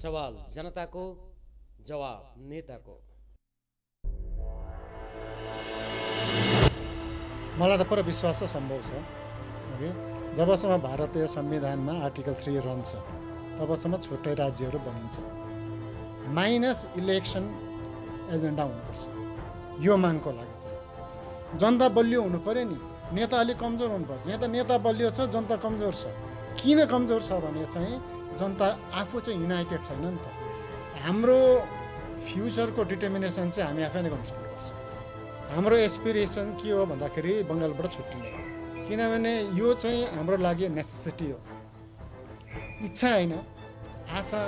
सवाल जनताको, जवाब नेताको। मलाई त पुरा विश्वास सम्भव छ ओके। जबसम्म भारतीय संविधानमा आर्टिकल 3 रहन्छ तबसम्म छुट्टै राज्यहरू बनिन्छ। माइनस इलेक्सन एजेन्डा हुनुपर्छ यो मागको लागि चाहिँ। जनता बलियो हुनु पर्यो नि, नेता अलिक कमजोर हुनुपर्छ। यहाँ त नेता बलियो छ, जनता कमजोर छ। किन कमजोर छ भने चाहिँ जनता आफू चाहिँ युनाइटेड छैन नि त। हाम्रो फ्युचरको डिटर्मिनेसन चाहिँ हामी आफै नै गर्न सक्नुपर्छ। हाम्रो एस्पिरेसन के हो भन्दाखेरि बङ्गालबाट छुट्टिने हो, किनभने यो चाहिँ हाम्रो लागि नेसेसिटी हो, इच्छा होइन, आशा,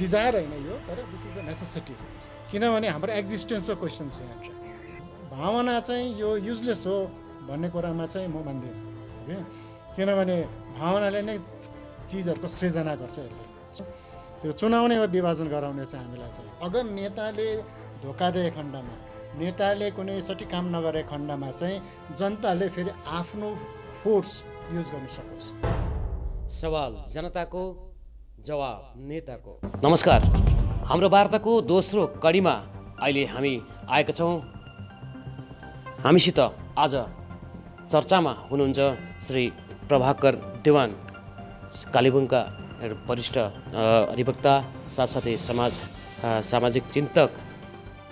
डिजायर होइन यो, तर दिस इज अ नेसेसिटी। किनभने हाम्रो एक्जिस्टेन्सको क्वेसन छ यहाँ। भावना चाहिँ यो युजलेस हो भन्ने कुरामा चाहिँ म मान्दिनँ ओके। किनभने भावनाले नै चिजहरूको सृजना गर्छ। यसले त्यो चुनाउने वा विभाजन गराउने चाहिँ हामीलाई चाहिँ। अगर नेताले धोका दिए खण्डमा, नेताले कुनै सठिक काम नगरे खण्डमा चाहिँ जनताले फेरि आफ्नो फोर्स युज गर्न सकोस्। सवाल जनताको, जवाब नेताको। नमस्कार, हाम्रो वार्ताको दोस्रो कडीमा अहिले हामी आएका छौँ। हामीसित आज चर्चामा हुनुहुन्छ श्री प्रभाकर देवान, कालेबुङका वरिष्ठ अधिवक्ता, साथसाथै सामाजिक चिन्तक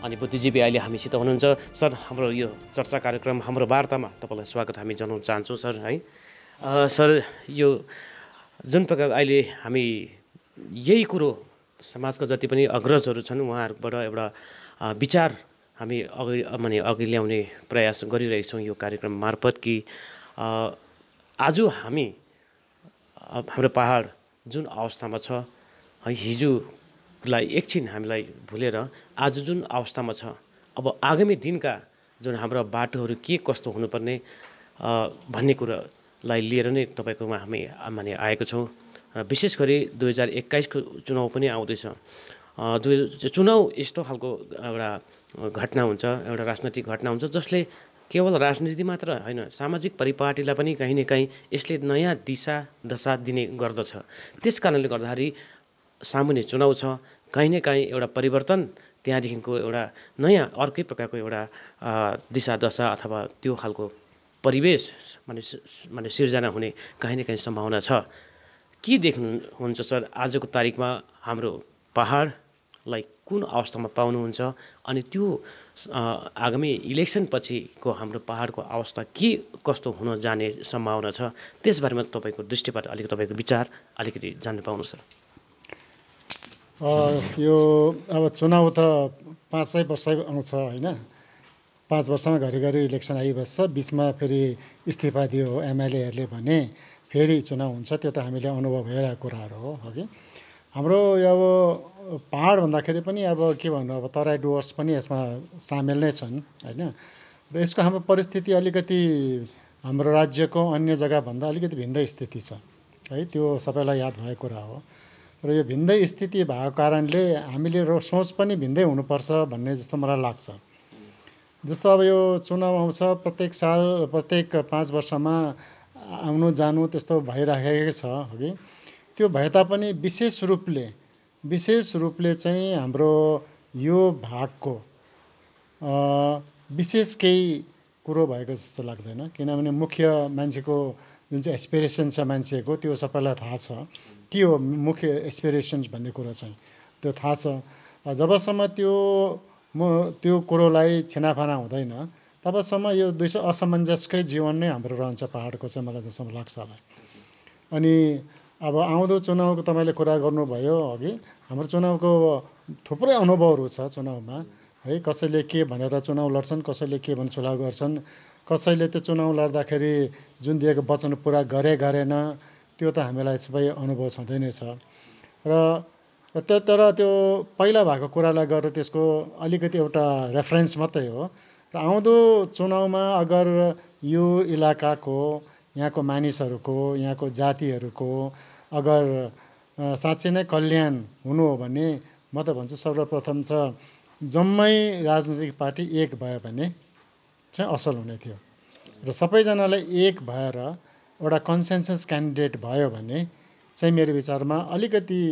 अनि बुद्धिजीवी अहिले हामीसित हुनुहुन्छ। सर, हाम्रो यो चर्चा कार्यक्रम, हाम्रो वार्तामा तपाईँलाई स्वागत हामी जनाउन चाहन्छौँ सर है। सर, यो जुन प्रकार अहिले हामी यही कुरो समाजका जति पनि अग्रजहरू छन् उहाँहरूबाट एउटा विचार हामी अघि ल्याउने प्रयास गरिरहेछौँ यो कार्यक्रम मार्फत कि आज हाम्रो पहाड जुन अवस्थामा छ है, हिजोलाई एकछिन हामीलाई भुलेर आज जुन अवस्थामा छ, अब आगामी दिनका जुन हाम्रो बाटोहरू के कस्तो हुनुपर्ने भन्ने कुरालाई लिएर नै तपाईँकोमा हामी आएको छौँ। र विशेष गरी 2021को चुनाव पनि आउँदैछ। चुनाव यस्तो खालको एउटा घटना हुन्छ, एउटा राजनैतिक घटना हुन्छ जसले केवल राजनीति मात्र होइन, सामाजिक परिपाटीलाई पनि कहीँ न कहीँ यसले नयाँ दिशा दशा दिने गर्दछ। त्यस कारणले गर्दाखेरि सामुन्ने चुनाव छ, कहीँ न कहीँ एउटा परिवर्तन, त्यहाँदेखिको एउटा नयाँ अर्कै प्रकारको एउटा दिशा दशा अथवा त्यो खालको परिवेश माने सिर्जना हुने कहीँ न कहीँ सम्भावना छ। के देख्नुहुन्छ सर आजको तारिकमा हाम्रो पहाडलाई कुन अवस्थामा पाउनुहुन्छ, अनि त्यो आगामी इलेक्सन पछिको हाम्रो पहाडको अवस्था के कस्तो हुन जाने सम्भावना छ, त्यसबारेमा तपाईँको दृष्टिबाट अलिकति तपाईँको विचार अलिकति जान्न पाउनु सर। यो अब चुनाव त 5 वर्ष आउँछ होइन, 5 वर्षमा घरिघरि इलेक्सन आइबस्छ। बिचमा फेरि इस्तिफा दियो एमएलएहरूले भने फेरि चुनाव हुन्छ, त्यो त हामीले अनुभव भइरहेको कुराहरू हो कि। हाम्रो अब पहाड भन्दाखेरि पनि अब के भन्नु, अब तराई डुवर्स पनि यसमा सामेल नै छन् होइन। र यसको हाम्रो परिस्थिति अलिकति हाम्रो राज्यको अन्य जग्गाभन्दा अलिकति भिन्दै स्थिति छ है, त्यो सबैलाई याद भएको कुरा हो। र यो भिन्दै स्थिति भएको कारणले हामीले सोच पनि भिन्दै हुनुपर्छ भन्ने जस्तो मलाई लाग्छ। जस्तो अब यो चुनाव आउँछ प्रत्येक साल, प्रत्येक 5 वर्षमा आउनु जानु त्यस्तो भइराखेकै छ कि। त्यो भए तापनि विशेष रूपले चाहिँ हाम्रो यो भागको विशेष केही कुरो भएको जस्तो लाग्दैन। किनभने मुख्य मान्छेको जुन चाहिँ एस्पिरेसन छ मान्छेको, त्यो सबैलाई थाहा छ के हो मुख्य एस्पिरेसन्स भन्ने कुरो चाहिँ, त्यो थाहा छ। जबसम्म त्यो कुरोलाई छिनाफाना हुँदैन तबसम्म यो 200 असमञ्जसकै जीवन नै हाम्रो रहन्छ पहाडको चाहिँ, मलाई जसम्म लाग्छ होला। अनि अब आउँदो चुनावको तपाईँले कुरा गर्नुभयो अघि, हाम्रो चुनावको थुप्रै अनुभवहरू छ चुनावमा है। कसैले के भनेर चुनाव लड्छन्, कसैले के भनेर चुनाव गर्छन्, कसैले त्यो चुनाव लड्दाखेरि जुन दिएको वचन पुरा गरेन, त्यो त हामीलाई सबै अनुभव छँदै नै छ। तर त्यो पहिला भएको कुरालाई गरेर त्यसको अलिकति एउटा रेफरेन्स मात्रै हो। र आउँदो चुनावमा अगर यो इलाकाको, यहाँको मानिसहरूको, यहाँको जातिहरूको अगर साँच्चै नै कल्याण हुनु हो भने म त भन्छु सर्वप्रथम त जम्मै राजनीतिक पार्टी एक भयो भने चाहिँ असल हुने थियो। र सबैजनालाई एक भएर एउटा कन्सेन्सस क्यान्डिडेट भयो भने चाहिँ मेरो विचारमा अलिकति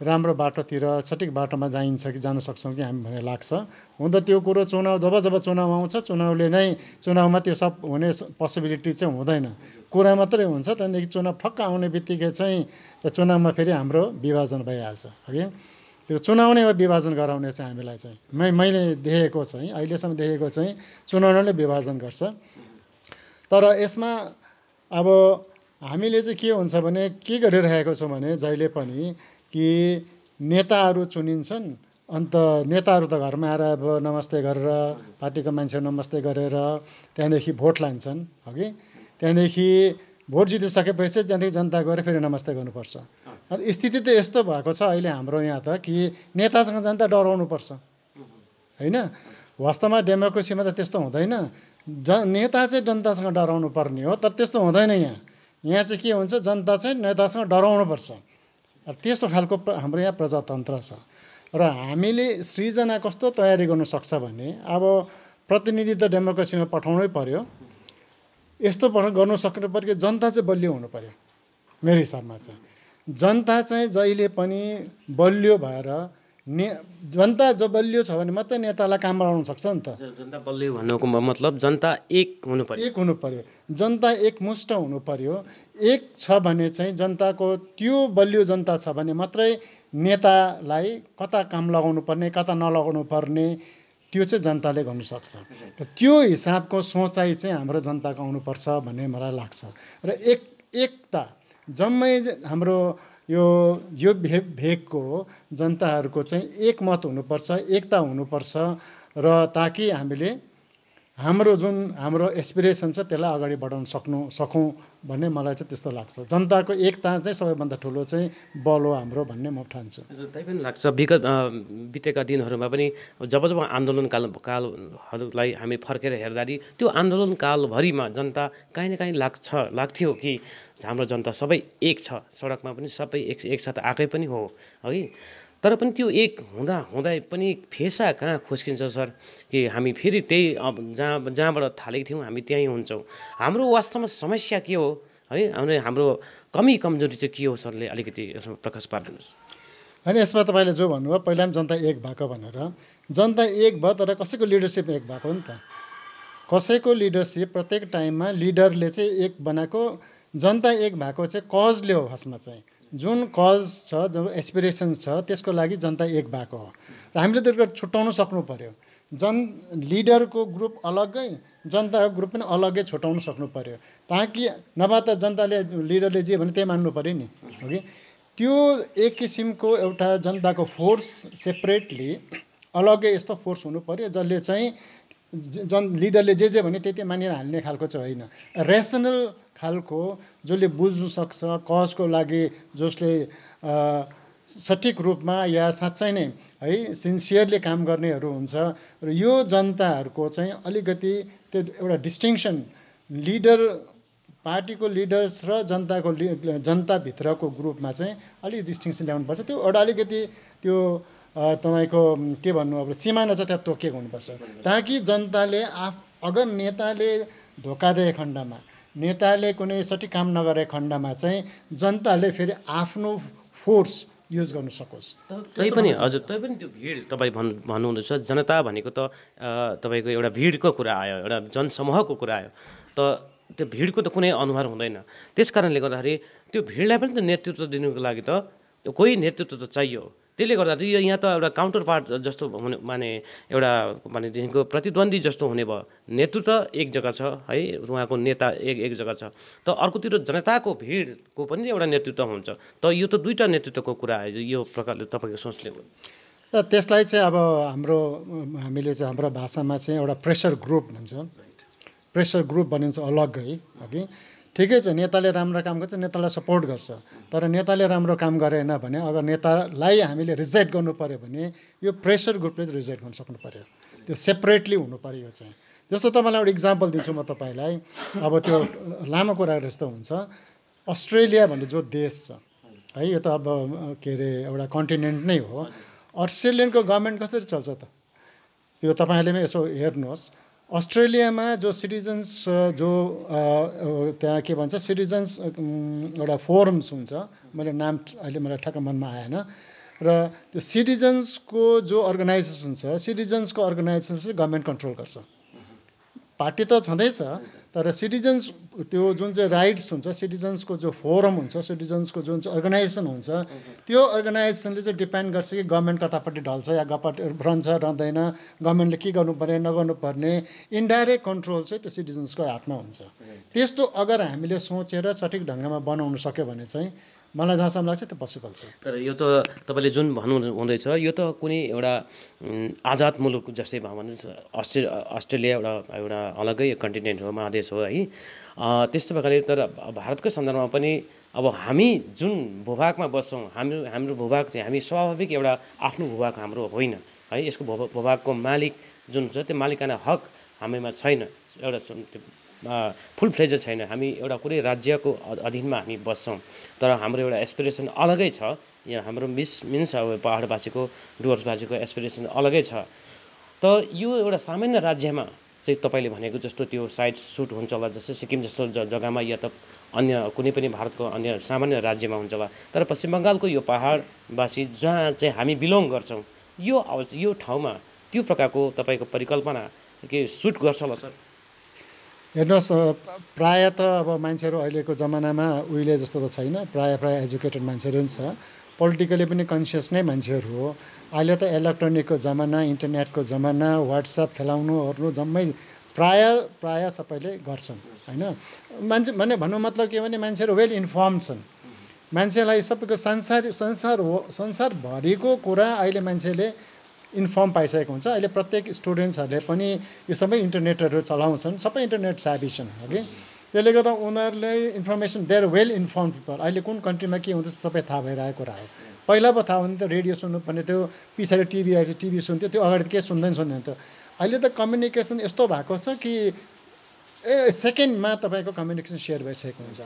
राम्रो बाटोतिर सठिक बाटोमा जाइन्छ कि जान सक्छौँ कि हामी भन्ने लाग्छ। हुन त त्यो कुरो जब चुनाव आउँछ चुनावमा त्यो सब हुने पोसिबिलिटी चाहिँ हुँदैन, कुरा मात्रै हुन्छ। त्यहाँदेखि चुनाव ठक्क आउने बित्तिकै चाहिँ चुनावमा फेरि हाम्रो विभाजन भइहाल्छ हगि। त्यो चुनाव नै विभाजन गराउने चाहिँ हामीलाई चाहिँ मैले देखेको चाहिँ अहिलेसम्म देखेको चाहिँ चुनावले विभाजन गर्छ। तर यसमा अब हामीले चाहिँ के हुन्छ भने के गरिरहेको छौँ भने जहिले पनि कि नेताहरू चुनिन्छन्, अन्त नेताहरू त घरमा आएर अब नमस्ते गरेर पार्टीको मान्छे नमस्ते गरेर त्यहाँदेखि भोट लान्छन् हगि। त्यहाँदेखि भोट जितिसकेपछि त्यहाँदेखि जनता गएर फेरि नमस्ते गर्नुपर्छ। स्थिति त यस्तो भएको छ अहिले हाम्रो यहाँ त कि नेतासँग जनता डराउनुपर्छ होइन। वास्तवमा डेमोक्रेसीमा त त्यस्तो हुँदैन। नेता चाहिँ जनतासँग डराउनु पर्ने हो, तर त्यस्तो हुँदैन यहाँ चाहिँ के हुन्छ, जनता चाहिँ नेतासँग डराउनुपर्छ। त्यस्तो खालको हाम्रो यहाँ प्रजातन्त्र छ। र हामीले सृजना कस्तो तयारी गर्नु सक्छ भने अब प्रतिनिधि त डेमोक्रेसीमा पठाउनै पर्यो। यस्तो गर्नु सक्नु पर्यो कि जनता चाहिँ बलियो हुनु पर्यो। मेरो हिसाबमा चाहिँ जनता चाहिँ जहिले पनि बलियो भएर जनता जो बलियो छ भने मात्रै नेतालाई काम गराउनु सक्छ नि त। जनता बलियो भन्नुको मतलब जनता एक हुनु पर्यो। एक हुनु पर्यो, जनता एकमुष्ट हुनु पर्यो। एक छ भने चाहिँ जनताको त्यो बलियो जनता छ भने मात्रै नेतालाई कता काम लगाउनु पर्ने कता नलगाउनु पर्ने त्यो चाहिँ जनताले गर्नु सक्छ। त्यो हिसाबको सोचाइ चाहिँ हाम्रो जनताको आउनुपर्छ भन्ने मलाई लाग्छ। र एकता जम्मै हाम्रो यो भेगको जनताहरूको चाहिँ एकमत हुनुपर्छ, एकता हुनुपर्छ। र ताकि हामीले हाम्रो एस्पिरेसन छ त्यसलाई अगाडि बढाउन सकौँ भन्ने मलाई चाहिँ त्यस्तो लाग्छ। जनताको एकता चाहिँ सबैभन्दा ठुलो चाहिँ बल हो हाम्रो भन्ने म ठान्छु। त्यही पनि लाग्छ। बितेका दिनहरूमा पनि जब आन्दोलन कालहरूलाई हामी फर्केर हेर्दाखेरि त्यो आन्दोलन कालभरिमा जनता काहीँ न काहीँ लाग्थ्यो कि हाम्रो जनता सबै एक छ, सडकमा पनि सबै एकसाथ आएकै पनि हो है। तर पनि त्यो एक हुँदै पनि फेसा कहाँ खुस्किन्छ सर कि हामी फेरि त्यही जहाँबाट थालेको थियौँ हामी त्यहीँ हुन्छौँ। हाम्रो वास्तवमा समस्या के हो है, हाम्रो कमी कमजोरी चाहिँ के हो सरले अलिकति यसमा प्रकाश पार्दिनुहोस्। होइन, यसमा तपाईँले जो भन्नुभयो पहिला पनि जनता एक भएको भनेर, जनता एक भयो तर कसैको लिडरसिप एक भएको नि त। कसैको लिडरसिप प्रत्येक टाइममा लिडरले चाहिँ एक बनाएको, जनता एक भएको चाहिँ कजले हो। खासमा चाहिँ जुन कज छ, जो एस्पिरेसन्स छ त्यसको लागि जनता एक भएको हो। र हामीले त्यो छुट्याउनु सक्नु पर्यो। लिडरको ग्रुप अलग्गै, जनताको ग्रुप पनि अलग्गै छुट्याउनु सक्नु पर्यो। ताकि नभए त जनताले लिडरले जे भने त्यही मान्नु पर्यो नि हगि। त्यो एक किसिमको एउटा जनताको फोर्स सेपरेटली अलग्गै यस्तो फोर्स हुनु पर्यो जसले चाहिँ लिडरले जे भने त्यति मानेर हाल्ने खालको चाहिँ होइन। रेसनल खालको जसले बुझ्नु सक्छ, कजको लागि जसले सठिक रूपमा या साँच्चै नै है सिन्सियरली काम गर्नेहरू हुन्छ। र यो जनताहरूको चाहिँ अलिकति त्यो एउटा डिस्टिङसन लिडर, पार्टीको लिडर्स र जनताभित्रको ग्रुपमा चाहिँ अलिक डिस्टिङसन ल्याउनुपर्छ। त्यो एउटा अलिकति त्यो तपाईँको के भन्नु अब सिमाना चाहिँ त्यहाँ तोकिएको हुनुपर्छ। ताकि जनताले अगर नेताले धोका दिए खण्डमा, नेताले कुनै सठिक काम नगरे खण्डमा चाहिँ जनताले फेरि आफ्नो फोर्स युज गर्न सकोस्। तै पनि हजुर, तै पनि त्यो भिड तपाईँ भन्नुहुँदैछ, जनता भनेको त तपाईँको एउटा भिडको कुरा आयो, एउटा जनसमूहको कुरा आयो। त त्यो भिडको त कुनै अनुहार हुँदैन। त्यस कारणले गर्दाखेरि त्यो भिडलाई पनि त नेतृत्व दिनुको लागि त कोही नेतृत्व त चाहियो। त्यसले गर्दाखेरि यहाँ त एउटा काउन्टर पार्ट जस्तो हुने भनेदेखिको प्रतिद्वन्दी जस्तो हुने भयो। नेतृत्व एक जग्गा छ है, उहाँको नेता एक जग्गा छ, त अर्कोतिर जनताको भिडको पनि एउटा नेतृत्व हुन्छ। त यो त दुईवटा नेतृत्वको कुरा आयो यो प्रकारले तपाईँको सोचले। र त्यसलाई चाहिँ अब हामीले चाहिँ हाम्रो भाषामा चाहिँ एउटा प्रेसर ग्रुप भन्छ। प्रेसर ग्रुप भनिन्छ अलग्गै हगि। ठिकै छ, नेताले राम्रो काम गर्छ, नेतालाई सपोर्ट गर्छ। तर नेताले राम्रो काम गरेन भने, अगर नेतालाई हामीले रिजेक्ट गर्नु पऱ्यो भने यो प्रेसर ग्रुपले रिजेक्ट गर्न सक्नु पऱ्यो। त्यो सेपरेटली हुनु पऱ्यो। यो चाहिँ जस्तो तपाईँलाई एउटा इक्जाम्पल दिन्छु म तपाईँलाई। अब त्यो लामो कुराहरू जस्तो हुन्छ। अस्ट्रेलिया भन्ने जो देश छ है, यो त अब के अरे एउटा कन्टिनेन्ट नै हो। अस्ट्रेलियनको गभर्मेन्ट कसरी चल्छ त त्यो तपाईँले पनि यसो हेर्नुहोस्। अस्ट्रेलियामा जो सिटिजन्स जो त्यहाँ के भन्छ सिटिजन्स एउटा फोरम्स हुन्छ, मैले नाम अहिले मलाई ठ्याक्क मनमा आएन। र त्यो सिटिजन्सको जो अर्गनाइजेसन छ सिटिजन्सको अर्गनाइजेसन चाहिँ गभर्मेन्ट कन्ट्रोल गर्छ। पार्टी त छँदैछ तर सिटिजन्स त्यो जुन चाहिँ राइट्स हुन्छ सिटिजन्सको जो फोरम हुन्छ सिटिजन्सको जुन चाहिँ अर्गनाइजेसन हुन्छ त्यो अर्गनाइजेसनले चाहिँ डिपेन्ड गर्छ कि गभर्मेन्ट कतापट्टि ढल्छ या रहन्छ रहँदैन, गभर्मेन्टले के गर्नुपर्ने नगर्नुपर्ने इन्डाइरेक्ट कन्ट्रोल चाहिँ त्यो सिटिजन्सको हातमा हुन्छ। त्यस्तो अगर हामीले सोचेर सठिक ढङ्गमा बनाउन सक्यो भने चाहिँ मलाई जहाँसम्म लाग्छ त्यो पोसिबल छ। तर यो त तपाईँले जुन भन्नु हुँदैछ यो त कुनै एउटा आजाद मुलुक जस्तै भन्नुहोस् अस्ट्रेलिया एउटा अलग्गै कन्टिनेन्ट हो, महादेश हो है। त्यस्तो प्रकारले तर भारतको सन्दर्भमा पनि अब हामी जुन भूभागमा बस्छौँ हाम्रो भूभाग चाहिँ हामी स्वाभाविक एउटा आफ्नो भूभाग हाम्रो होइन है। यसको भूभागको मालिक जुन छ त्यो मालिकाना हक हामीमा छैन, एउटा फुल फ्लेजर छैन। हामी एउटा कुनै राज्यको अधीनमा हामी बस्छौँ तर हाम्रो एउटा एस्पिरेसन अलगै छ। यहाँ हाम्रो मिन्स अब पहाडवासीको डुवर्सवासीको एस्पिरेसन अलगै छ। त यो एउटा सामान्य राज्यमा चाहिँ तपाईँले भनेको जस्तो त्यो साइड सुट हुन्छ होला, जस्तै सिक्किम जस्तो जग्गामा या त अन्य कुनै पनि भारतको अन्य सामान्य राज्यमा हुन्छ होला, तर पश्चिम बङ्गालको यो पहाडवासी जहाँ चाहिँ हामी बिलोङ गर्छौँ यो ठाउँमा त्यो प्रकारको तपाईँको परिकल्पना के सुट गर्छ होला सर? हेर्नुहोस् प्राय त अब मान्छेहरू अहिलेको जमानामा उहिले जस्तो त छैन, प्राय एजुकेटेड मान्छेहरू पनि छ, पोलिटिकली पनि कन्सियस नै मान्छेहरू हो। अहिले त इलेक्ट्रोनिकको जमाना, इन्टरनेटको जमाना, वाट्सएप खेलाउनुहरू जम्मै प्राय सबैले गर्छन् होइन। मान्छे भन्नु मतलब के भने मान्छेहरू वेल इन्फर्म छन्, मान्छेलाई सबैको संसारभरिको कुरा अहिले मान्छेले इन्फर्म पाइसकेको हुन्छ। अहिले प्रत्येक स्टुडेन्ट्सहरूले पनि यो सबै इन्टरनेटहरू चलाउँछन्, सबै इन्टरनेट साबी छन् ओके। त्यसले गर्दा उनीहरूले information they are well inform people. अहिले कुन कन्ट्रीमा के हुँदैछ सबै थाहा भइरहेको कुरा हो। पहिला पो थाहा हुन्थ्यो त रेडियो सुन्नुपर्ने थियो, पछाडि टिभी सुन्थ्यो, त्यो अगाडि के सुन्दैन थियो। अहिले त कम्युनिकेसन यस्तो भएको छ कि सेकेन्डमा तपाईँको कम्युनिकेसन सेयर भइसकेको हुन्छ।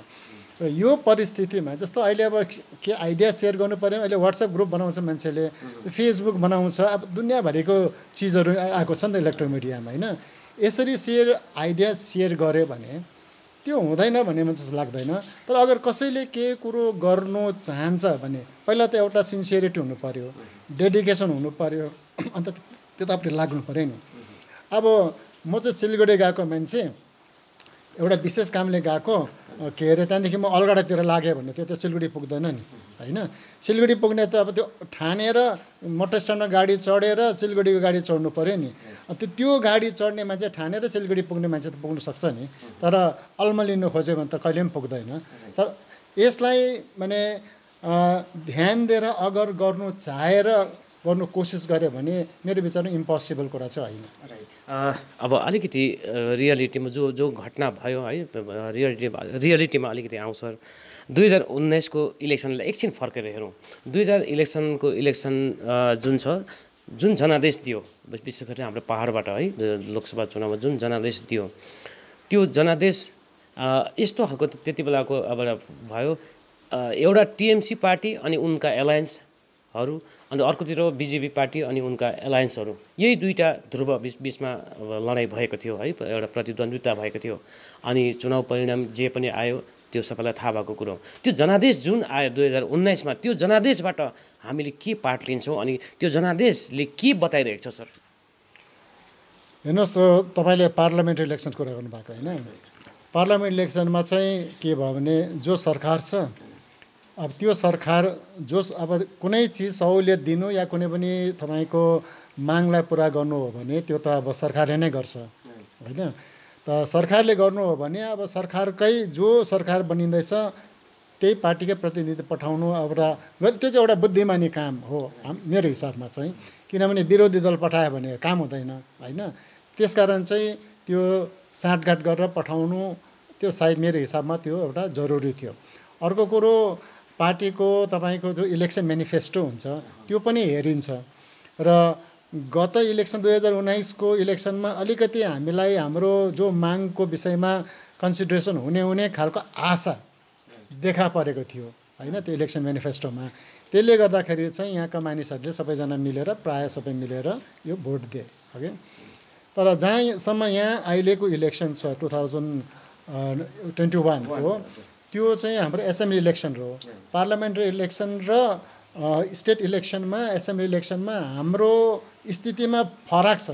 र यो परिस्थितिमा जस्तो अहिले अब के आइडिया सेयर गर्नु पऱ्यो, अहिले वाट्सएप ग्रुप बनाउँछ मान्छेले, फेसबुक बनाउँछ, अब दुनियाँभरिको चिजहरू आएको छ नि त इलेक्ट्रोनिक मिडियामा होइन। यसरी आइडिया सेयर गऱ्यो भने त्यो हुँदैन भन्ने मान्छे लाग्दैन। तर अगर कसैले के कुरो गर्नु चाहन्छ भने पहिला त एउटा सिन्सियरिटी हुनु पऱ्यो, डेडिकेसन हुनु पऱ्यो, अन्त त्यो त लाग्नु पऱ्यो नि। अब म चाहिँ सिलगढी गएको मान्छे, एउटा विशेष कामले गएको के अरे, त्यहाँदेखि म अलगढातिर लागेँ भने त्यो सिलगढी पुग्दैन नि होइन। सिलगढी पुग्ने त अब त्यो ठानेर मोटर स्ट्यान्डमा गाडी चढेर सिलगढीको गाडी चढ्नु पऱ्यो नि। त्यो गाडी चढ्ने मान्छे ठानेर सिलगढी पुग्ने मान्छे त पुग्नु सक्छ नि, तर अल्मलिनु खोज्यो भने त कहिले पनि पुग्दैन। तर यसलाई माने ध्यान दिएर अगर गर्नु चाहेर गर्नु कोसिस गऱ्यो भने मेरो विचारमा इम्पोसिबल कुरा चाहिँ होइन। अब अलिकति रियालिटीमा जो घटना भयो है, रियालिटीमा अलिकति आउँछ। 2019को इलेक्सनलाई एकछिन फर्केर हेरौँ। 2000 इलेक्सन जुन जनादेश दियो, विशेष गरी हाम्रो पहाडबाट है लोकसभा चुनावमा जुन जनादेश दियो, त्यो जनादेश यस्तो खालको त्यति बेलाको अब भयो, एउटा टिएमसी पार्टी अनि उनका एलायन्सहरू, अनि अर्कोतिर बिजेपी पार्टी अनि उनका एलायन्सहरू, यही दुईवटा ध्रुव बिचमा लडाइँ भएको थियो है, एउटा प्रतिद्वन्द्विता भएको थियो। अनि चुनाव परिणाम जे पनि आयो त्यो सबैलाई थाहा भएको कुरो। त्यो जनादेश जुन आयो 2019मा, त्यो जनादेशबाट हामीले के पाठ लिन्छौँ अनि त्यो जनादेशले के बताइरहेको छ सर? हेर्नुहोस् तपाईँले पार्लियामेन्ट इलेक्सनको कुरा गर्नुभएको होइन। पार्लियामेन्ट इलेक्सनमा चाहिँ के भयो भने जो सरकार छ, अब त्यो सरकार अब कुनै चिज सहुलियत दिनु या कुनै पनि तपाईँको मागलाई पुरा गर्नु हो भने त्यो त अब सरकारले नै गर्छ होइन। त सरकारले गर्नु हो भने अब सरकारकै जो सरकार बनिँदैछ त्यही पार्टीकै प्रतिनिधि पठाउनु अब त्यो चाहिँ एउटा बुद्धिमानी काम हो मेरो हिसाबमा चाहिँ। किनभने विरोधी दल पठायो भने काम हुँदैन होइन। त्यसकारण चाहिँ त्यो साँठगाँठ गरेर पठाउनु त्यो सायद मेरो हिसाबमा त्यो एउटा जरुरी थियो। अर्को कुरो पार्टीको तपाईँको जो इलेक्सन मेनिफेस्टो हुन्छ त्यो पनि हेरिन्छ। र गत इलेक्सन 2019को इलेक्सनमा अलिकति हामीलाई हाम्रो जो मागको विषयमा कन्सिडरेसन हुने खालको आशा देखा परेको थियो होइन त्यो इलेक्सन मेनिफेस्टोमा। त्यसले गर्दाखेरि चाहिँ यहाँका मानिसहरूले सबैजना मिलेर प्रायः सबै मिलेर यो भोट दिए ओके। तर जहाँसम्म यहाँ अहिलेको इलेक्सन छ 2021 हो, त्यो चाहिँ हाम्रो एसेम्ब्ली इलेक्सन हो। पार्लियामेन्ट्री इलेक्सन र स्टेट इलेक्सनमा एसेम्ब्ली इलेक्सनमा हाम्रो स्थितिमा फरक छ,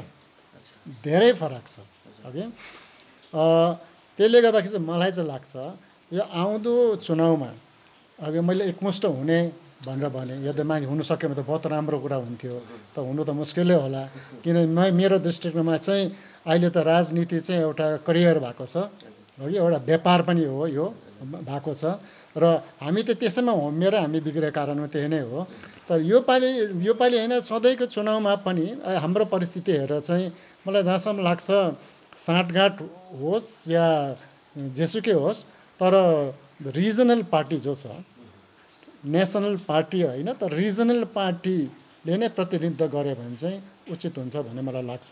धेरै फरक छ। ओके, त्यसले गर्दाखेरि चाहिँ मलाई चाहिँ लाग्छ यो आउँदो चुनावमा अब मैले एकमुष्ट हुने भनेर भने यद्यपि हुन सक्यो भने त बहुत राम्रो कुरा हुन्थ्यो, त हुनु त मुस्किलै होला। किनभने मेरो दृष्टिकोणमा चाहिँ अहिले त राजनीति चाहिँ एउटा करियर भएको छ, है, एउटा व्यापार पनि हो यो भएको छ र हामी त त्यसैमा होमिएर हामी बिग्रेको कारणमा त्यही नै हो। तर यो पालि होइन, सधैँको चुनावमा पनि हाम्रो परिस्थिति हेरेर चाहिँ मलाई जहाँसम्म लाग्छ साँठगाँठ होस् या जेसुकै होस्, तर रिजनल पार्टी जो छ, नेसनल पार्टी होइन त रिजनल पार्टीले नै प्रतिनिधित्व गऱ्यो भने चाहिँ उचित हुन्छ भन्ने मलाई लाग्छ।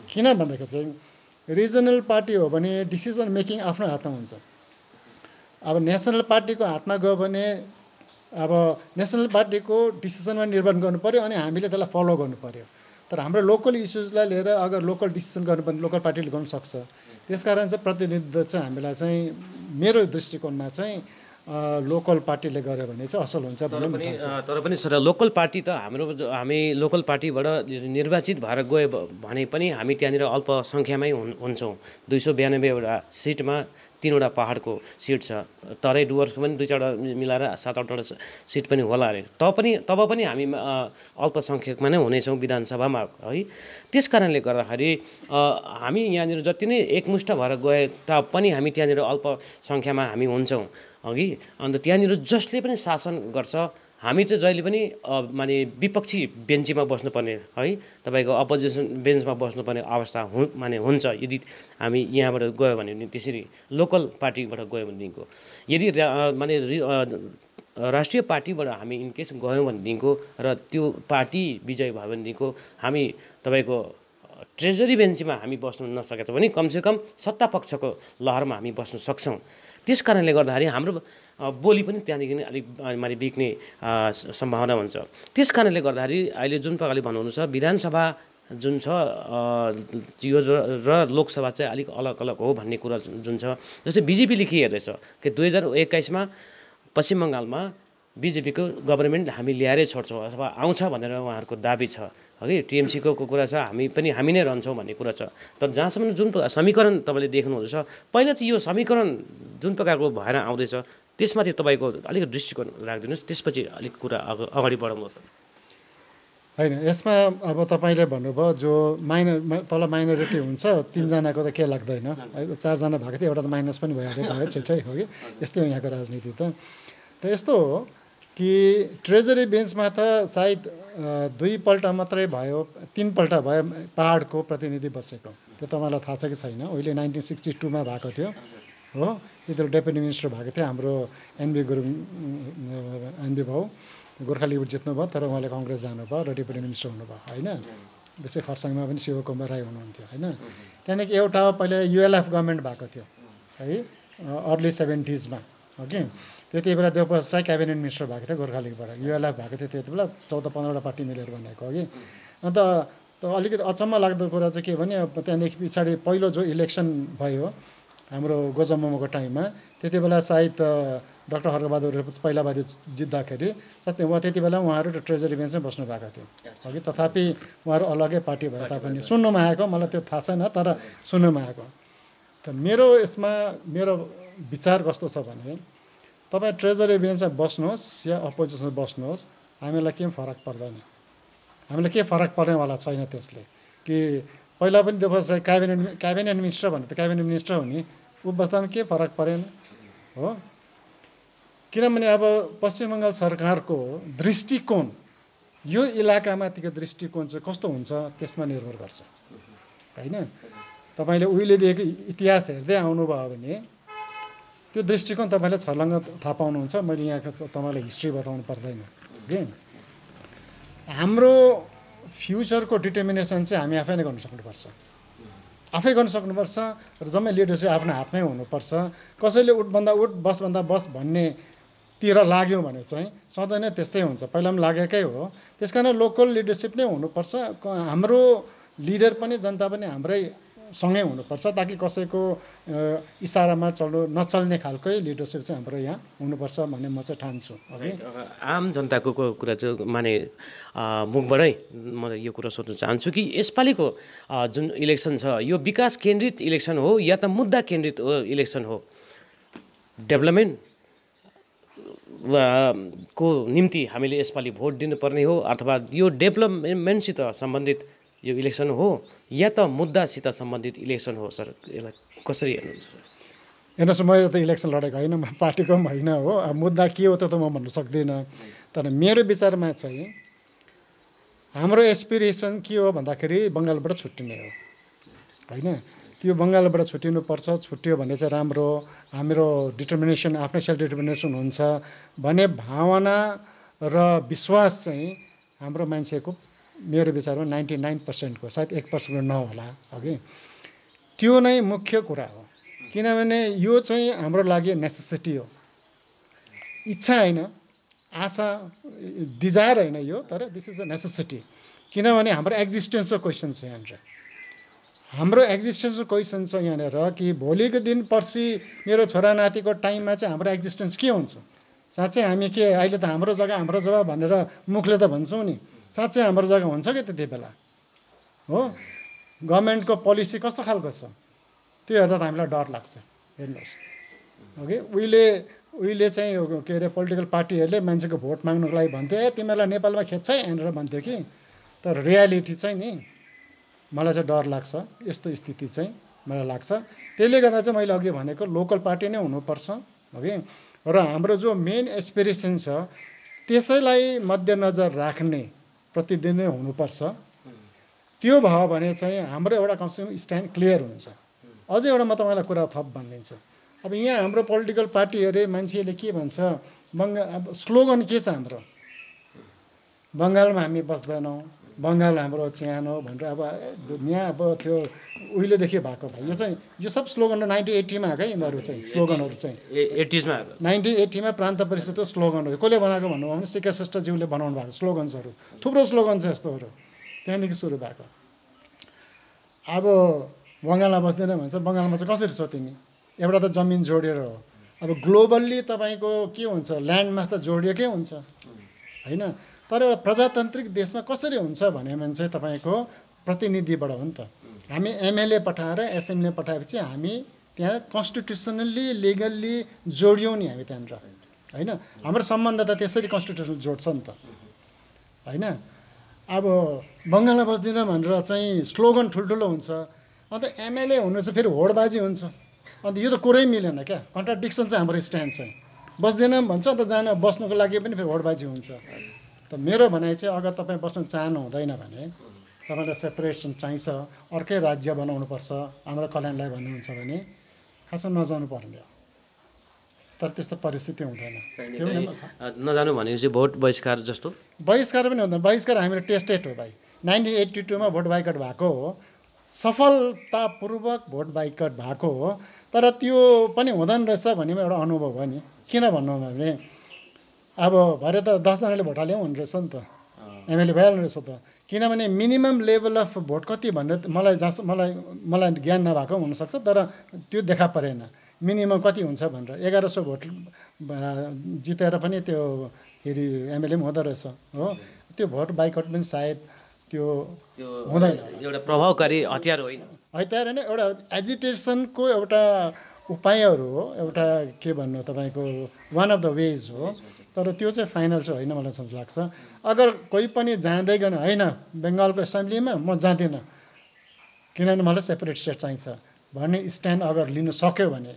किन भन्दाखेरि चाहिँ रिजनल पार्टी हो भने डिसिजन मेकिङ आफ्नो हातमा हुन्छ। अब नेसनल पार्टीको हातमा गयो भने अब नेसनल पार्टीको डिसिजनमा निर्भर गर्नु पऱ्यो अनि हामीले त्यसलाई फलो गर्नु पऱ्यो। तर हाम्रो लोकल इस्युजलाई लिएर अगर लोकल डिसिसन गर्नु भने लोकल पार्टीले गर्नु सक्छ। त्यसकारण चाहिँ प्रतिनिधित्व चाहिँ हामीलाई चाहिँ मेरो दृष्टिकोणमा चाहिँ लोकल पार्टीले गर्यो भने चाहिँ असल हुन्छ भन्ने पनि तर पनि सर लोकल पार्टी त हामी लोकल पार्टीबाट निर्वाचित भएर गयो भने पनि हामी त्यहाँनिर अल्पसङ्ख्यामै हुन्छौँ। 292वटा सिटमा 3वटा पहाडको सिट छ, तराई डुवर्सको पनि 2-4वटा मिलाएर 7-8वटा सिट पनि होला अरे। तब पनि हामी अल्पसङ्ख्यकमा नै हुनेछौँ विधानसभामा, है। त्यस कारणले गर्दाखेरि हामी यहाँनिर जति नै एकमुष्ट भएर गए तापनि हामी त्यहाँनिर अल्पसङ्ख्यामा हामी हुन्छौँ, अघि। अन्त त्यहाँनिर जसले पनि शासन गर्छ हामी त जहिले पनि माने विपक्षी बेन्चीमा बस्नुपर्ने, है, तपाईँको अपोजिसन बेन्चमा बस्नुपर्ने अवस्था हुन्छ यदि हामी यहाँबाट गयो भने त्यसरी लोकल पार्टीबाट गयो भनेदेखिको। यदि माने राष्ट्रिय पार्टीबाट हामी इनकेस गयौँ भनेदेखिको र त्यो पार्टी विजय भयो भनेदेखिको हामी तपाईँको ट्रेजरी बेन्चमा हामी बस्नु नसकेको भने कमसेकम सत्ता पक्षको लहरमा हामी बस्न सक्छौँ। त्यस कारणले गर्दाखेरि हाम्रो बोली पनि त्यहाँदेखि अलिक माने बिग्ने सम्भावना हुन्छ। त्यस कारणले गर्दाखेरि अहिले जुन प्रकारले भन्नुहुन्छ विधानसभा जुन छ यो र लोकसभा चाहिँ अलिक अलग अलग हो भन्ने कुरा जुन छ। जस्तै बिजेपीले के हेर्दैछ कि 2021मा पश्चिम बङ्गालमा बिजेपीको गभर्मेन्ट हामी ल्याएरै छोड्छौँ अथवा आउँछ भनेर उहाँहरूको दाबी छ, है। टिएमसीको कुरा छ हामी नै रहन्छौँ भन्ने कुरा छ। तर जहाँसम्म जुन समीकरण तपाईँले देख्नुहुँदैछ पहिला त यो समीकरण जुन प्रकारको भएर आउँदैछ त्यसमाथि तपाईँको अलिक दृष्टिकोण राखिदिनुहोस्, त्यसपछि अलिक कुरा अगाडि बढाउनुहोस्। होइन, यसमा अब तपाईँले भन्नुभयो जो तल माइनोरिटी हुन्छ 3जनाको त के लाग्दैन, 4जना भएको थियो, एउटा त माइनस पनि भयो छिटै, हो कि। यस्तै हो यहाँको राजनीति त। र यस्तो हो कि ट्रेजरी बेन्चमा त सायद 2पल्ट मात्रै भयो, 3पल्ट भयो पहाडको प्रतिनिधि बसेको, त्यो तपाईँलाई थाहा छ कि छैन। उहिले 1962मा भएको थियो, हो। त्यति बेला डेपुटी मिनिस्टर भएको थियो हाम्रो एनबी गुरुङ, एनबी भाउ गोर्खा लिगबाट जित्नुभयो, तर उहाँले कङ्ग्रेस जानुभयो र डेपुटी मिनिस्टर हुनुभयो, होइन। त्यसै खरसाङमा पनि शिवकुमार राई हुनुहुन्थ्यो, होइन। त्यहाँदेखि एउटा पहिला युएलएफ गभर्मेन्ट भएको थियो, है, अर्ली 70sमा, ओके। त्यति बेला देवप्रसाद राई क्याबिनेट मिनिस्टर भएको थियो गोर्खा लिगबाट, युएलएफ भएको थियो त्यति बेला 14-15वटा पार्टी मिलेर बनेको, हो कि। अन्त अलिकति अचम्म लाग्दो कुरा चाहिँ के भने त्यहाँदेखि पछाडि पहिलो जो इलेक्सन भयो हाम्रो गोजममोको टाइममा त्यति बेला सायद डाक्टर हर्कबहादुर पहिलाबादी जित्दाखेरि उहाँ त्यति बेला उहाँहरू ट्रेजरी बेन्चमै बस्नु भएको थियो, अघि। तथापि उहाँहरू अलग्गै पार्टी भए तापनि सुन्नुमा आएको, मलाई त्यो थाहा छैन तर सुन्नुमा आएको। त मेरो यसमा मेरो विचार कस्तो छ भने तपाईँ ट्रेजरी बेन्चमा बस्नुहोस् या अपोजिसनमा बस्नुहोस् हामीलाई केही फरक पर्दैन, हामीलाई के फरक पर्नेवाला छैन त्यसले। कि पहिला पनि देवप्रसाद राई क्याबिनेट मिनिस्टर भने त क्याबिनेट मिनिस्टर हो नि, ऊ बस्दामा के फरक परेन, हो। किनभने अब पश्चिम बङ्गाल सरकारको दृष्टिकोण यो इलाकामाथिको दृष्टिकोण चाहिँ कस्तो हुन्छ त्यसमा निर्भर गर्छ, होइन। तपाईँले उहिलेदेखि इतिहास हेर्दै आउनुभयो भने त्यो दृष्टिकोण तपाईँले छर्लङ्ग थाहा पाउनुहुन्छ। मैले यहाँ तपाईँलाई हिस्ट्री बताउनु पर्दैन, ओके। हाम्रो फ्युचरको डिटर्मिनेसन चाहिँ हामी आफै नै गर्न सक्नुपर्छ, आफै गर्न सक्नुपर्छ र जम्मै लिडरसिप आफ्नो हातमै हुनुपर्छ। कसैले उठभन्दा उठ बसभन्दा बस भन्नेतिर लाग्यो भने चाहिँ सधैँ नै त्यस्तै हुन्छ, पहिला पनि लागेकै हो। त्यस कारण लोकल लिडरसिप नै हुनुपर्छ। हाम्रो लिडर पनि जनता पनि हाम्रै सँगै हुनुपर्छ ताकि कसैको इसारामा नचल्ने खालकै लिडरसिप चाहिँ हाम्रो यहाँ हुनुपर्छ भन्ने म चाहिँ ठान्छु। ओके, आम जनताको कुरा चाहिँ माने मुखबाटै म यो कुरा सोध्न चाहन्छु कि यसपालिको जुन इलेक्सन छ यो विकास केन्द्रित इलेक्सन हो या त मुद्दा केन्द्रित इलेक्सन हो? डेभलपमेन्ट को निम्ति हामीले यसपालि भोट दिनुपर्ने हो अथवा यो डेभलपमेन्टसित सम्बन्धित यो इलेक्सन हो या त मुद्दासित सम्बन्धित इलेक्सन हो? सर, यसलाई कसरी हेर्नुहुन्छ? हेर्नुहोस्, मैले त इलेक्सन लडेको होइन, म पार्टीको पनि होइन हो। अब मुद्दा के हो त म भन्न सक्दिनँ। तर मेरो विचारमा चाहिँ हाम्रो एस्पिरेसन के हो भन्दाखेरि बङ्गालबाट छुट्टिने हो होइन। त्यो बङ्गालबाट छुट्टिनुपर्छ, छुट्टियो भने चाहिँ राम्रो, हाम्रो डिटर्मिनेसन, आफ्नै सेल्फ डिटर्मिनेसन हुन्छ भन्ने भावना र विश्वास चाहिँ हाम्रो मान्छेको मेरो विचारमा 99% को, सायद 1% नहोला। ओके, त्यो नै मुख्य कुरा हो। किनभने यो चाहिँ हाम्रो लागि नेसेसिटी हो, इच्छा होइन, आशा, डिजायर होइन यो, तर दिस इज अ नेसेसिटी। किनभने हाम्रो एक्जिस्टेन्सको क्वेसन छ यहाँनिर, हाम्रो एक्जिस्टेन्सको क्वेसन छ यहाँनिर कि भोलिको दिन पर्सि मेरो छोरा नातिको टाइममा चाहिँ हाम्रो एक्जिस्टेन्स के हुन्छ। साँच्चै हामी के अहिले त हाम्रो जग्गा भनेर मुखले त भन्छौँ नि, साँच्चै हाम्रो जग्गा हुन्छ कि त्यति बेला हो? गभर्मेन्टको पोलिसी कस्तो खालको छ त्यो हेर्दा त हामीलाई डर लाग्छ। हेर्नुहोस्, ओके, उहिले चाहिँ के अरे पोलिटिकल पार्टीहरूले मान्छेको भोट माग्नुको लागि भन्थ्यो तिमीहरूलाई नेपालमा खेद्छ है भनेर भन्थ्यो कि, तर रियालिटी चाहिँ नि मलाई चाहिँ डर लाग्छ। यस्तो स्थिति चाहिँ मलाई लाग्छ। त्यसले गर्दा चाहिँ मैले अघि भनेको लोकल पार्टी नै हुनुपर्छ। ओके, र हाम्रो जो मेन एस्पिरेसन छ त्यसैलाई मध्यनजर राख्ने प्रतिदिन नै हुनुपर्छ। त्यो भयो भने चाहिँ हाम्रो एउटा कमसेकम स्ट्यान्ड क्लियर हुन्छ। अझै एउटा म तपाईँलाई कुरा थप भनिदिन्छु। अब यहाँ हाम्रो पोलिटिकल पार्टीहरू मान्छेले के भन्छ, अब स्लोगन के छ हाम्रो, बङ्गालमा हामी बस्दैनौँ, बङ्गाल हाम्रो च्यानो भनेर अब यहाँ अब त्यो उहिलेदेखि भएको भयो। यो चाहिँ यो सब स्लोगन 1980मा आएको यिनीहरू चाहिँ स्लोगनहरू चाहिँ 80s मा 1980मा प्रान्त परिषदको स्लोगनहरू कसले बनाएको भन्नु भने सिके श्रेष्ठज्यूले बनाउनु भएको स्लोगन्सहरू, थुप्रो स्लोगन छ यस्तोहरू, त्यहाँदेखि सुरु भएको। अब बङ्गालमा बस्दैन भन्छ, बङ्गालमा चाहिँ कसरी छौ तिमी? एउटा त जमिन जोडिएर हो। अब ग्लोबल्ली तपाईँको के हुन्छ, ल्यान्डमास त जोडिएकै हुन्छ होइन। तर एउटा प्रजातान्त्रिक देशमा कसरी हुन्छ भने चाहिँ तपाईँको प्रतिनिधिबाट हो नि त। हामी एमएलए पठाएर एसएमएलए पठाएपछि हामी त्यहाँ कन्स्टिट्युसनल्ली लिगल्ली जोडियौँ नि हामी त्यहाँनिर होइन। हाम्रो सम्बन्ध त त्यसरी कन्स्टिट्युसनल जोड्छ नि त होइन। अब बङ्गालमा बस्दिनँ भनेर चाहिँ स्लोगन ठुल्ठुलो हुन्छ, अन्त एमएलए हुनु चाहिँ फेरि होडबाजी हुन्छ। अन्त यो त कुरै मिलेन क्या, कन्ट्राडिक्सन चाहिँ हाम्रो स्ट्यान्ड चाहिँ। बस्दैनौँ भन्छ, अन्त जान बस्नुको लागि पनि फेरि होडबाजी हुन्छ। त मेरो भनाइ चाहिँ अगर तपाईँ बस्नु चाहनु हुँदैन भने तपाईँलाई सेपरेसन चाहिन्छ, अर्कै राज्य बनाउनुपर्छ हाम्रो कल्याणलाई भन्नुहुन्छ भने खासमा नजानु पर्ने हो। तर त्यस्तो परिस्थिति हुँदैन। नजानु भनेपछि भोट बहिष्कार जस्तो बहिष्कार पनि हुँदैन। बहिष्कार हामीले टेस्टेड हो भाइ। 1982मा भोट बाइकट भएको हो, सफलतापूर्वक भोट बाइकट भएको हो। तर त्यो पनि हुँदैन रहेछ भन्ने एउटा अनुभव हो नि। किन भन्नु भने अब भरे त 10जनाले भोट हाल्यो हुने रहेछ नि त, एमएलए भइहाल्ने रहेछ त। किनभने मिनिमम लेभल अफ भोट कति भनेर मलाई ज्ञान नभएको हुनसक्छ, तर त्यो देखा परेन मिनिमम कति हुन्छ भनेर। 1100 भोट जितेर पनि त्यो फेरि एमएलए पनि हुँदो रहेछ हो। त्यो भोट बाइकट पनि सायद त्यो हुँदैन, एउटा प्रभावकारी हतियार होइन। हतियार होइन, एउटा एजिटेसनको एउटा उपायहरू हो, एउटा के भन्नु तपाईँको वान अफ द वेज हो। तर त्यो चाहिँ फाइनल चाहिँ होइन मलाई सम्झ लाग्छ। अगर कोही पनि जाँदै गएन होइन बङ्गालको एसेम्ब्लीमा म जाँदिनँ किनभने मलाई सेपरेट स्टेट चाहिन्छ भन्ने स्ट्यान्ड अगर लिन सक्यो भने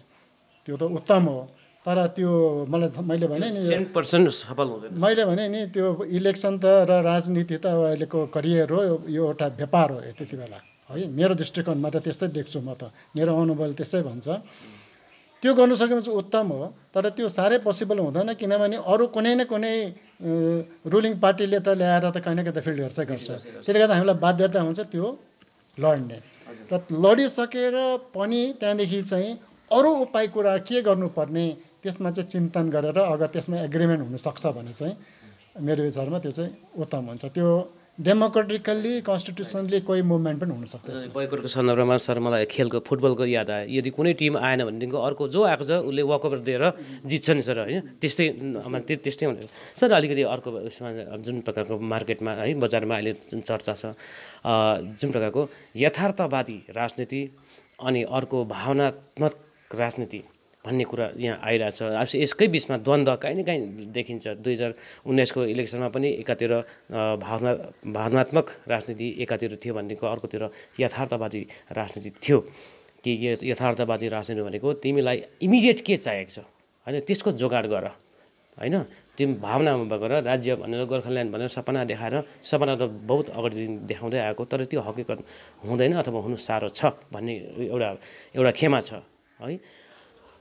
त्यो त उत्तम हो। तर त्यो मैले भने नि 100% सफल हुँदैन। मैले भने नि त्यो इलेक्सन त र राजनीति त अहिलेको करियर हो, यो एउटा व्यापार हो त्यति बेला है। मेरो दृष्टिकोणमा त त्यस्तै देख्छु म त, मेरो अनुभवले त्यसै भन्छ। त्यो गर्नु सकेपछि उत्तम हो, तर त्यो साह्रै पोसिबल हुँदैन। किनभने अरू कुनै न कुनै रुलिङ पार्टीले त ल्याएर त कहीँ न कहीँ त फिल्ड गर्छै गर्छ। त्यसले गर्दा हामीलाई बाध्यता हुन्छ त्यो लड्ने। र लडिसकेर पनि त्यहाँदेखि चाहिँ अरू उपाय कुरा के गर्नुपर्ने त्यसमा चाहिँ चिन्तन गरेर अगर त्यसमा एग्रिमेन्ट हुनसक्छ भने चाहिँ मेरो विचारमा त्यो चाहिँ उत्तम हुन्छ। त्यो डेमोक्रेटिकल्ली कन्स्टिट्युसनली कोही मुभमेन्ट पनि हुन सक्दैन। बैकुरको सन्दर्भमा सर मलाई खेलको फुटबलको याद आयो, यदि कुनै टिम आएन भनेदेखिको अर्को जो आएको छ उसले वकओभर दिएर जित्छ नि सर, होइन त्यस्तै त्यस्तै हुने सर। अलिकति अर्को उसमा जुन प्रकारको मार्केटमा है बजारमा अहिले जुन चर्चा छ, जुन प्रकारको यथार्थवादी राजनीति अनि अर्को भावनात्मक राजनीति भन्ने कुरा यहाँ आइरहेछ। अब यसकै बिचमा द्वन्द्व काहीँ न काहीँ देखिन्छ। 2019को इलेक्सनमा पनि एकातिर भावनात्मक राजनीति एकातिर थियो भनेको, अर्कोतिर यथार्थवादी राजनीति थियो। कि यथार्थवादी राजनीति भनेको तिमीलाई इमिडिएट के चाहिएको छ होइन त्यसको जोगाड गर, होइन तिमी भावनामा गएर राज्य भनेर गोर्खाल्यान्ड भनेर सपना देखाएर, सपना त बहुत अगाडि देखाउँदै आएको तर त्यो हकिकत हुँदैन अथवा हुनु साह्रो छ भन्ने एउटा खेमा छ है।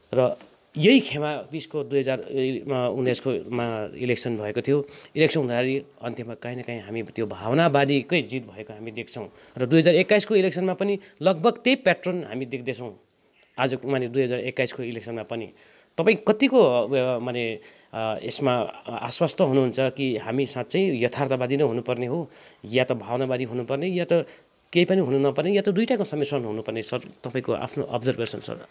र यही खेमा बिचको 2019को इलेक्सन भएको थियो। इलेक्सन हुँदाखेरि अन्त्यमा काहीँ न काहीँ हामी त्यो भावनावादीकै जित भएको हामी देख्छौँ र 2021को इलेक्सनमा पनि लगभग त्यही प्याटर्न हामी देख्दैछौँ। आज माने 2021को इलेक्सनमा पनि तपाईँ कतिको माने यसमा आश्वस्त हुनुहुन्छ कि हामी साँच्चै यथार्थवादी नै हुनुपर्ने हो या त भावनावादी हुनुपर्ने या त केही पनि हुनु नपर्ने या त दुईटाको सम्मिश्रण हुनुपर्ने? सर तपाईँको आफ्नो अब्जर्भेसन सर।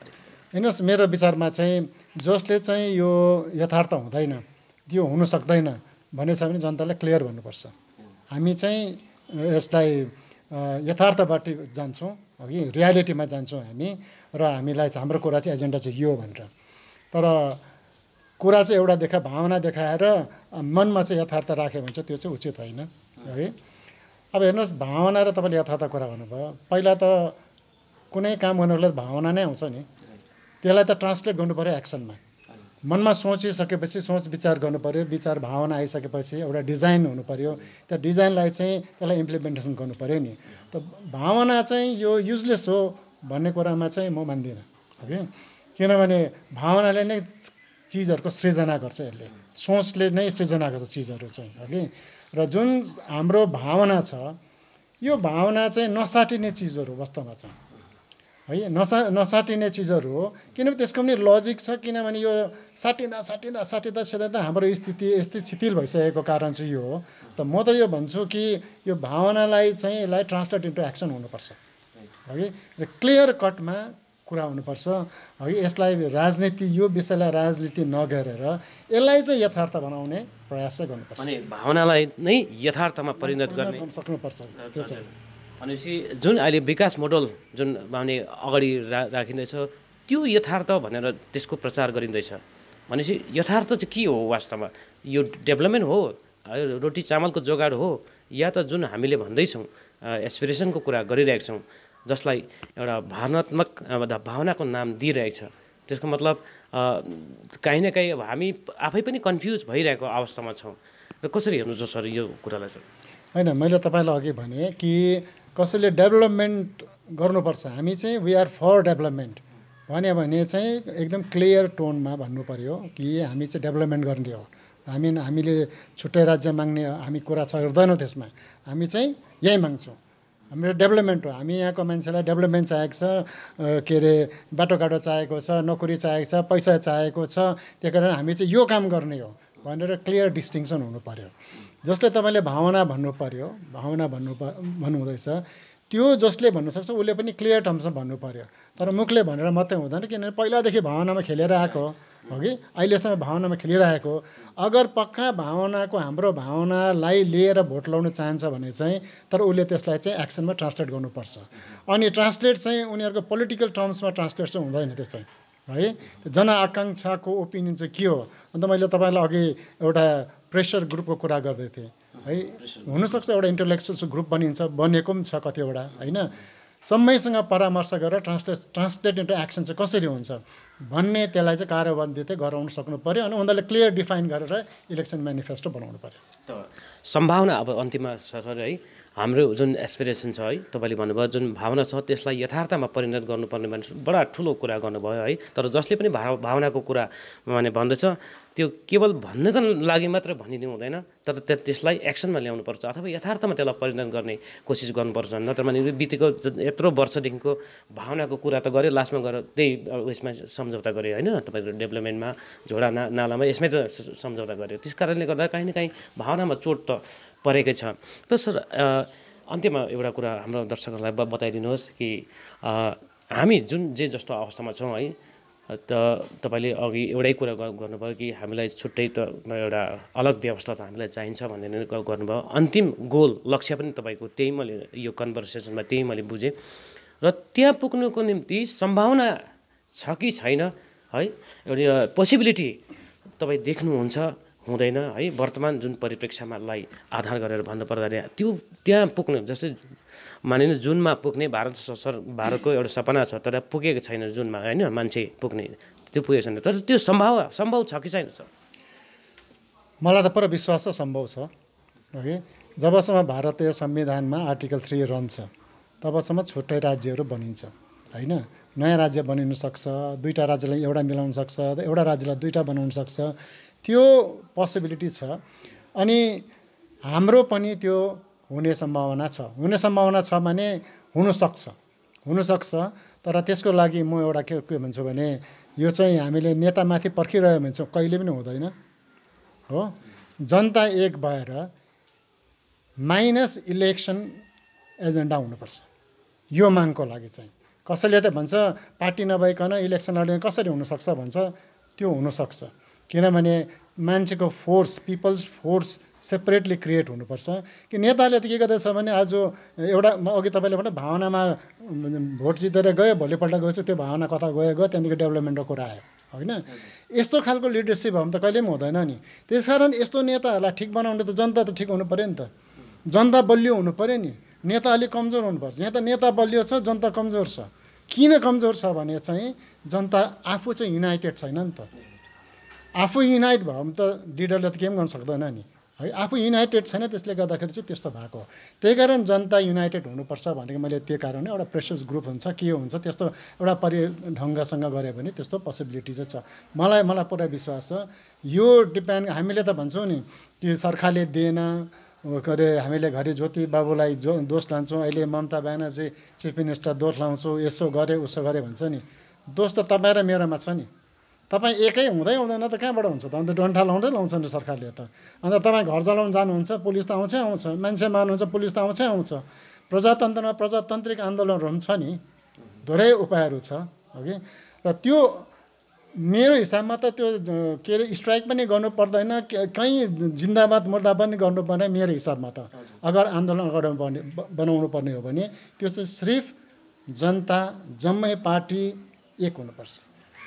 हेर्नुहोस्, मेरो विचारमा चाहिँ जसले चाहिँ यो यथार्थ हुँदैन, त्यो हुन सक्दैन भनेछ भने जनतालाई क्लियर भन्नुपर्छ। हामी चाहिँ यसलाई यथार्थबाट जान्छौँ, अघि रियालिटीमा जान्छौँ हामी, र हामीलाई हाम्रो कुरा चाहिँ एजेन्डा चाहिँ यो भनेर। तर कुरा चाहिँ एउटा भावना देखाएर मनमा चाहिँ यथार्थ राख्यो भने चाहिँ त्यो चाहिँ उचित होइन है। अब हेर्नुहोस्, भावना र तपाईँले यथार्थ कुरा गर्नुभयो। पहिला त कुनै काम गर्नुलाई भावना नै आउँछ नि, त्यसलाई त ट्रान्सलेट गर्नु पऱ्यो एक्सनमा। मनमा सोचिसकेपछि सोच विचार गर्नु पऱ्यो, विचार भावना आइसकेपछि एउटा डिजाइन हुनु पऱ्यो, त्यो डिजाइनलाई चाहिँ त्यसलाई इम्प्लिमेन्टेसन गर्नु पऱ्यो नि। त भावना चाहिँ यो युजलेस हो भन्ने कुरामा चाहिँ म मान्दिनँ ओके। किनभने भावनाले नै चिजहरूको सृजना गर्छ, यसले सोचले नै सृजना गर्छ चिजहरू चाहिँ हगि। र जुन हाम्रो भावना छ यो भावना चाहिँ नसाटिने चिजहरू वास्तवमा छ है, नसाटिने चिजहरू हो। किनभने त्यसको पनि लजिक छ, किनभने यो साटिँदा हाम्रो स्थिति यस्तै शिथिल भइसकेको कारण चाहिँ यो हो। त म त यो भन्छु कि यो भावनालाई चाहिँ यसलाई ट्रान्सलेट इन्टु एक्सन हुनुपर्छ है, र क्लियर कटमा कुरा हुनुपर्छ है। यसलाई राजनीति, यो विषयलाई राजनीति नगरेर यसलाई चाहिँ यथार्थ बनाउने प्रयास चाहिँ गर्नुपर्छ। अनि भावनालाई नै यथार्थमा परिणत गर्ने सक्नुपर्छ। त्यो चाहिँ भनेपछि जुन अहिले विकास मोडल जुन माने अगाडि राखिँदैछ त्यो यथार्थ भनेर त्यसको प्रचार गरिँदैछ भनेपछि यथार्थ चाहिँ के हो वास्तवमा? यो डेभलपमेन्ट हो, रोटी चामलको जोगाड हो, या त जुन हामीले भन्दैछौँ एस्पिरेसनको कुरा गरिरहेका छौँ जसलाई एउटा भावनात्मक भावनाको नाम दिइरहेको छ, त्यसको मतलब काहीँ न काहीँ हामी आफै पनि कन्फ्युज भइरहेको अवस्थामा छौँ। र कसरी हेर्नुहुन्छ सर यो कुरालाई? सर होइन, मैले तपाईँलाई अघि भने कि कसैले डेभलपमेन्ट गर्नुपर्छ, हामी चाहिँ वी आर फर डेभलपमेन्ट भन्यो भने चाहिँ एकदम क्लियर टोनमा भन्नु पऱ्यो कि हामी चाहिँ डेभलपमेन्ट गर्ने हो। हामीले छुट्टै राज्य माग्ने हामी कुरा गर्दैनौँ त्यसमा, हामी चाहिँ यही माग्छौँ, हाम्रो डेभलपमेन्ट हो। हामी यहाँको मान्छेलाई डेभलपमेन्ट चाहिएको छ, के अरे बाटोघाटो चाहिएको छ, नोकरी चाहिएको छ, पैसा चाहिएको छ, त्यही कारण हामी चाहिँ यो काम गर्ने हो भनेर क्लियर डिस्टिङसन हुनु पऱ्यो। जसले तपाईँले भावना भन्नु पऱ्यो, भावना भन्नुहुँदैछ, त्यो जसले भन्नुसक्छ उसले पनि क्लियर टर्म्समा भन्नु पऱ्यो। तर मुखले भनेर मात्रै हुँदैन, किनभने पहिलादेखि भावनामा खेलेर आएको हो कि अहिलेसम्म भावनामा खेलिरहेको। अगर पक्का भावनाको हाम्रो भावनालाई लिएर भोट लगाउन चाहन्छ भने चाहिँ तर उसले त्यसलाई चाहिँ एक्सनमा ट्रान्सलेट गर्नुपर्छ। अनि ट्रान्सलेट चाहिँ उनीहरूको पोलिटिकल टर्म्समा ट्रान्सलेट चाहिँ हुँदैन त्यो चाहिँ है। जनआकाङ्क्षाको ओपिनियन चाहिँ के हो? अन्त मैले तपाईँलाई अघि एउटा प्रेसर ग्रुपको कुरा गर्दै थिएँ है। हुनसक्छ एउटा इन्टेलेक्चुअल ग्रुप बनिएको पनि छ कतिवटा होइन। समयसँग परामर्श गरेर ट्रान्सलेट इन्टु एक्सन चाहिँ कसरी हुन्छ भन्ने त्यसलाई चाहिँ कार्यबन्दी चाहिँ गराउन सक्नु पऱ्यो। अनि उनीहरूले क्लियर डिफाइन गरेर इलेक्सन म्यानिफेस्टो बनाउनु पऱ्यो। सम्भावना अब अन्तिममा सर है, हाम्रो जुन एस्पिरेसन छ है, तपाईँले भन्नुभयो जुन भावना छ त्यसलाई यथार्थमा परिणत गर्नुपर्ने भने बडा ठुलो कुरा गर्नुभयो है। तर जसले पनि भावनाको कुरा माने भन्दैछ त्यो केवल भन्नको लागि मात्र भनिदिनु हुँदैन, तर त्यसलाई एक्सनमा ल्याउनुपर्छ अथवा यथार्थमा त्यसलाई परिणत गर्ने कोसिस गर्नुपर्छ। नत्र भने बितेको यत्रो वर्षदेखिको भावनाको कुरा त गऱ्यो, लास्टमा गएर त्यही उयसमा सम्झौता गऱ्यो होइन, तपाईँको डेभलपमेन्टमा झोडा नालामा यसमै त सम्झौता गऱ्यो। त्यस कारणले गर्दा काहीँ न काहीँ भावनामा चोट त परेकै छ। त सर अन्त्यमा एउटा कुरा हाम्रो दर्शकहरूलाई बताइदिनुहोस् कि हामी जे जस्तो अवस्थामा छौँ है, त तपाईँले अघि एउटै कुरा गर्नुभयो कि हामीलाई छुट्टै त एउटा अलग व्यवस्था त हामीलाई चाहिन्छ भनेर गर्नुभयो। अन्तिम गोल लक्ष्य पनि तपाईँको त्यही मैले यो कन्भर्सेसनमा त्यही मैले बुझेँ। र त्यहाँ पुग्नुको निम्ति सम्भावना छ कि छैन है, एउटा पोसिबिलिटी तपाईँ देख्नुहुन्छ हुँदैन है, वर्तमान जुन परिप्रेक्ष्यमालाई आधार गरेर भन्नुपर्दाखेरि त्यो त्यहाँ पुग्नु, जस्तै मानिनु जुनमा पुग्ने भारतको एउटा सपना छ, तर पुगेको छैन जुनमा होइन, मान्छे पुग्ने त्यो पुगेको छैन, तर त्यो सम्भव छ कि छैन सर? मलाई त पुरा विश्वास छ सम्भव छ। ओके, जबसम्म भारतीय संविधानमा आर्टिकल 3 रहन्छ तबसम्म छुट्टै राज्यहरू बनिन्छ होइन। नयाँ राज्य बनिन सक्छ, दुईवटा राज्यलाई एउटा मिलाउन सक्छ, एउटा राज्यलाई दुईवटा बनाउन सक्छ, त्यो पोसिबिलिटी छ। अनि हाम्रो पनि त्यो हुने सम्भावना छ। हुने सम्भावना छ भने हुनसक्छ, तर त्यसको लागि म एउटा के भन्छु भने यो चाहिँ हामीले नेतामाथि पर्खिरह्यो भने चाहिँ कहिले पनि हुँदैन हो। जनता एक भएर माइनस इलेक्सन एजेन्डा हुनुपर्छ यो मागको लागि चाहिँ। कसैले त भन्छ पार्टी नभइकन इलेक्सन लड्ने कसरी हुनसक्छ भन्छ, त्यो हुनसक्छ किनभने मान्छेको force, people's force separately create हुनुपर्छ। कि नेताले त के गर्दैछ भने आज एउटा अघि तपाईँले भने भावनामा भोट जितेर गयो, भोलिपल्ट गएपछि त्यो भावना कता गयो त्यहाँदेखि डेभलपमेन्टको कुरा आयो होइन। यस्तो खालको लिडरसिप हो भने त कहिले पनि हुँदैन नि। त्यसकारण यस्तो नेताहरूलाई ठिक बनाउने त जनता त ठिक हुनु पऱ्यो नि त, जनता बलियो हुनु पऱ्यो नि। नेता अलिक कमजोर हुनुपर्छ, यहाँ त नेता बलियो छ, जनता कमजोर छ। किन कमजोर छ भने चाहिँ जनता आफू चाहिँ युनाइटेड छैन नि त। आफू युनाइट भयो भने त लिडरले त केही पनि गर्न सक्दैन नि है। आफू युनाइटेड छैन, त्यसले गर्दाखेरि चाहिँ त्यस्तो भएको हो। त्यही कारण जनता युनाइटेड हुनुपर्छ भनेको मैले त्यो कारणले एउटा प्रेसर्स ग्रुप हुन्छ के हुन्छ त्यस्तो एउटा ढङ्गसँग गऱ्यो भने त्यस्तो पोसिबिलिटी चाहिँ छ। मलाई पुरा विश्वास छ। यो डिपेन्ड, हामीले त भन्छौँ नि कि सरकारले दिएन गरे, हामीले घरि ज्योति बाबुलाई दोष लान्छौँ, अहिले ममता ब्यानर्जी चिफ मिनिस्टर दोष लाउँछौँ, यसो गरे उसो गरे भन्छ नि। दोष त तपाईँ र मेरोमा छ नि। तपाईँ एकै हुँदैन त कहाँबाट हुन्छ त? अन्त डन्ठा लाउँछ नि सरकारले त। अन्त तपाईँ घर जलाउनु जानुहुन्छ, पुलिस त आउँछ, मान्छे मार्नुहुन्छ, पुलिस त आउँछ। प्रजातन्त्रमा प्रजातान्त्रिक आन्दोलनहरू पनि छ नि, धेरै उपायहरू छ ओके। र त्यो मेरो हिसाबमा त त्यो के अरे स्ट्राइक पनि गर्नु पर्दैन, कहीँ जिन्दाबाद मुर्दाबाद पनि गर्नु पर्ने मेरो हिसाबमा त। अगर आन्दोलन अगाडि बनाउनु पर्ने हो भने त्यो चाहिँ सिर्फ जनता जम्मै पार्टी एक हुनुपर्छ।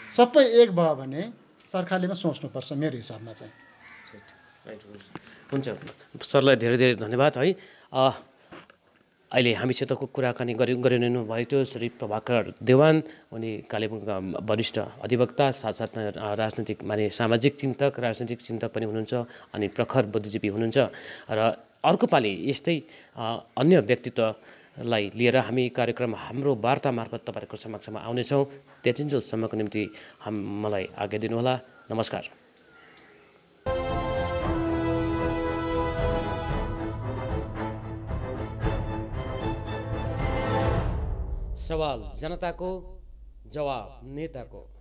सबै एक भयो भने सरकारले पनि सोच्नुपर्छ मेरो हिसाबमा चाहिँ। हुन्छ सरलाई धेरै धेरै धन्यवाद है। अहिले हामीसितको कुराकानी गरिरहनु भएको थियो श्री प्रभाकर देवान, उनी कालेबुङका वरिष्ठ अधिवक्ता, साथसाथमा राजनैतिक सामाजिक चिन्तक, राजनैतिक चिन्तक पनि हुनुहुन्छ अनि प्रखर बुद्धिजीवी हुनुहुन्छ। र अर्को पालि यस्तै अन्य व्यक्तित्वलाई लिएर हामी कार्यक्रम हाम्रो वार्ता मार्फत तपाईँहरूको समक्षमा आउनेछौँ। त्यतिन्जेलसम्मको निम्ति मलाई आज्ञा दिनुहोला। नमस्कार। सवाल जनताको, जवाब नेताको।